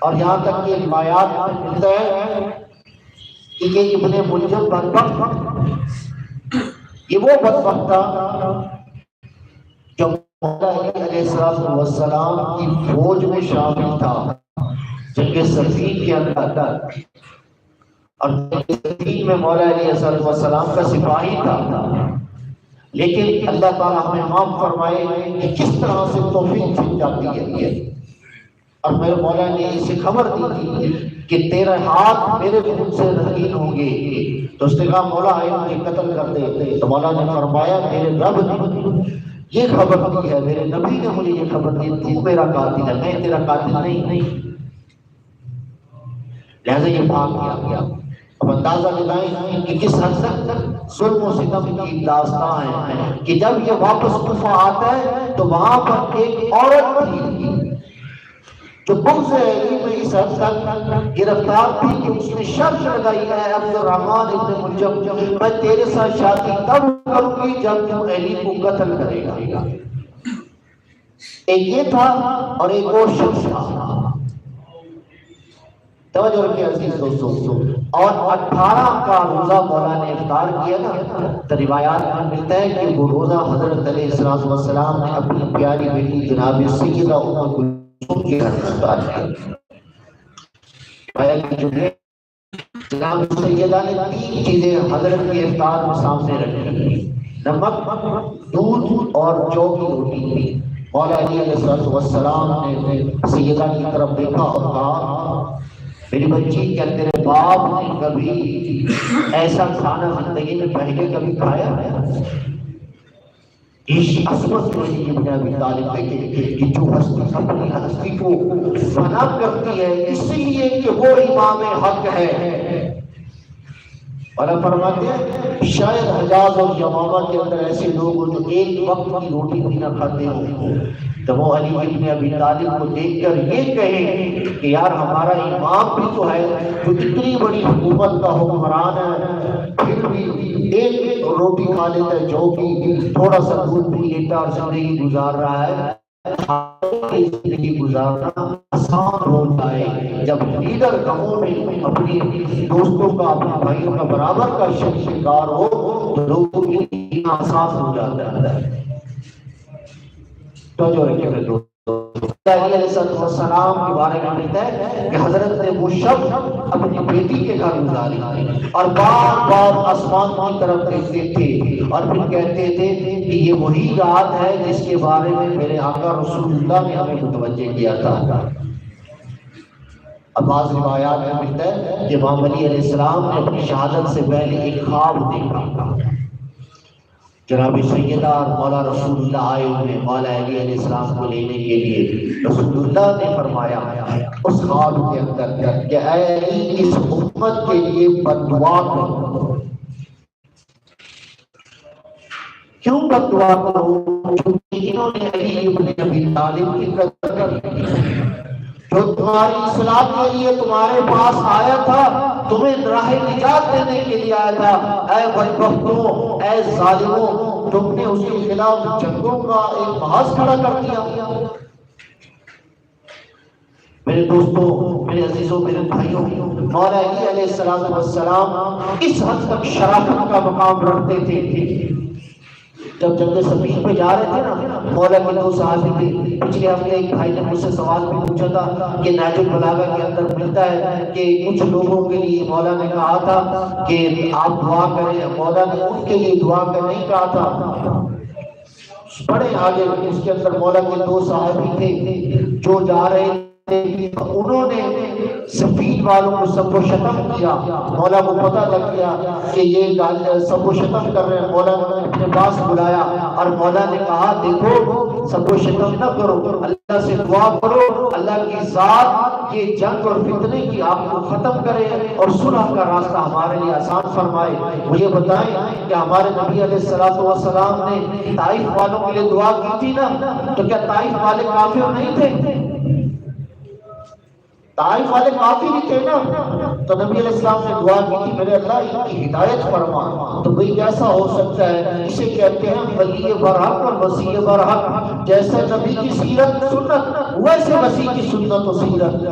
اور یہاں تک کہ روایات میں ملتا ہے کہ یہ ابن ملجم بدبخت، یہ وہ بدبخت تھا جو مولا علی علیہ السلام کی فوج میں شامل تھا جنگ صفین کے اندر، اور جنگ صفین میں مولا علی علیہ السلام کا سپاہی تھا. لیکن اللہ تعالیٰ ہمیں معاف فرمائے کہ کس طرح سے توفیق چھن جاتی ہے. اور میرے مولا نے اسے خبر دی تھی کہ تیرے ہاتھ میرے خون سے رنگین ہوں گے. تو اس نے کہا مولا آئے مجھے قتل کر دے. تو مولا نے فرمایا میرے رب نے یہ خبر دی ہے، میرے نبی نے مجھے یہ خبر دی، تو میرا قاتل ہے، میں تیرا قاتل نہیں. لہذا یہ بھاگ گیا. اب اندازہ لگائیں کہ کس حد تک ظلم و ستم کی داستان ہے کہ جب یہ واپس کوفہ آتا ہے تو وہاں پر ایک عورت تھی جو بغض علی میں اس حد تک گرفتار تھی کہ اس نے شرط لگائی ہے عبد الرحمن ابن ملجم میں تیرے ساتھ شادی تب کروں گی جب تو علی کو قتل کرے گا. ایک یہ تھا اور ایک اور شخص تھا. توجہ رکھیں عزیز دوستوں. اور 18 کا روزہ مولا نے افطار کیا نا، تو روایات میں ملتا ہے کہ وہ روزہ حضرت علیہ السلام نے اپنی پیاری بیٹی جناب سیدہ ام کلثوم کے گھر میں افطار کیا. جناب سیدہ نے 3 چیزیں حضرت کے افطار میں سامنے رکھی: نمک، دودھ اور جو کی روٹی. مولا علی علیہ السلام نے سیدہ کی طرف دیکھا اور کہا میری بچی کیا تیرے باپ نے کبھی ایسا کھانا زندگی میں پہلے کبھی کھایا ہے؟ اس عصمت میں ابن ابی طالب کہ جو ہستی اپنی ہستی کو فنا کرتی ہے اس لیے کہ وہ امام حق ہے. اور فرماتے ہیں شاید حجاز اور یمامہ کے اندر ایسے لوگ ہوں جو ایک وقت کی روٹی بھی نہ کھاتے ہوں، تو وہ علی ابن ابی طالب کو دیکھ کر یہ کہیں کہ یار ہمارا امام بھی تو ہے جو اتنی بڑی حکومت کا حکمران ہے، پھر بھی ایک روٹی کھا لیتا ہے، جو کہ تھوڑا سا دودھ پی لیتا اور زندگی گزار رہا ہے. زندگی گزارنا آسان ہو جائے جب لیڈر غموں میں اپنی دوستوں کا اپنے بھائیوں کا برابر کا شکار ہو تو لوگوں کے لیے آسان ہو جاتا ہے. تو جو رکھے ہوئے دوست علیہ السلام کے بارے میں ملتا ہے کہ حضرت نے وہ شب اپنی بیٹی کے گھر گزاری اور بار بار آسمان کی طرف دیکھتے تھے اور پھر کہتے تھے کہ یہ وہی رات ہے جس کے بارے میں میرے آقا رسول اللہ نے ہمیں متوجہ کیا تھا. اب بعض روایات میں ملتا ہے کہ امام علی علیہ السلام نے اپنی شہادت سے پہلے ایک خواب دیکھا. جناب سیدہ اور مولا رسول اللہ آئے ہوئے مولا علی علیہ السلام کو لینے کے لیے. رسول اللہ نے فرمایا اس خواب کے اندر کہ اے علی اس امت کے لیے بد دعا کرو. کیوں بد دعا کرو؟ کیونکہ انہوں نے علی ابن ابی طالب کی قدر کی جو تمہاری اصلاح کے لیے تمہارے پاس آیا تھا، تمہیں راہ نجات دینے کے لیے آیا تھا. اے بدبختوں، اے ظالموں، تم نے اس کے خلاف جنگوں کا ایک محاذ کھڑا کر دیا. میرے دوستوں، میرے عزیزوں، میرے بھائیوں، مولا علی علیہ السلام اس حد تک شرافت کا مقام رکھتے تھے. جب جنگ صفین پہ جا رہے تھے نا، مولا کے 2 صحابی تھے. پچھلے ہفتے ایک بھائی نے مجھ سے سوال بھی پوچھا تھا کہ نہج البلاغہ کے اندر ملتا ہے کہ کچھ لوگوں کے لیے مولا نے کہا تھا کہ آپ دعا کریں. مولا نے ان کے لیے دعا کا نہیں کہا تھا. بڑے آگے اس کے اندر مولا کے 2 صحابی تھے جو جا رہے تھے، انہوں نے صفین والوں کو سب و شتم کیا. مولا کو پتہ لگ گیا کہ یہ سب و شتم کر رہے ہیں. مولا نے اپنے پاس بلایا اور مولا نے کہا دیکھو سب و شتم نہ کرو، اللہ سے دعا کرو اللہ کی ذات یہ جنگ اور فتنے کی آپ کو ختم کرے اور صلح کا راستہ ہمارے لیے آسان فرمائے. مجھے بتائیں کہ ہمارے نبی علیہ السلام نے طائف والوں کے لیے دعا کی تھی نا، تو کیا طائف والے کافر نہیں تھے؟ طائف والے کافی بھی تھے نا. تو نبی علیہ السلام نے دعا کی تھی میرے اللہ ان کی ہدایت فرما. تو بھئی کیسا ہو سکتا ہے؟ اسے کہتے ہیں ولی برحق اور وصی برحق. جیسے نبی کی سیرت سنت ویسے وصی کی سنت و سیرت.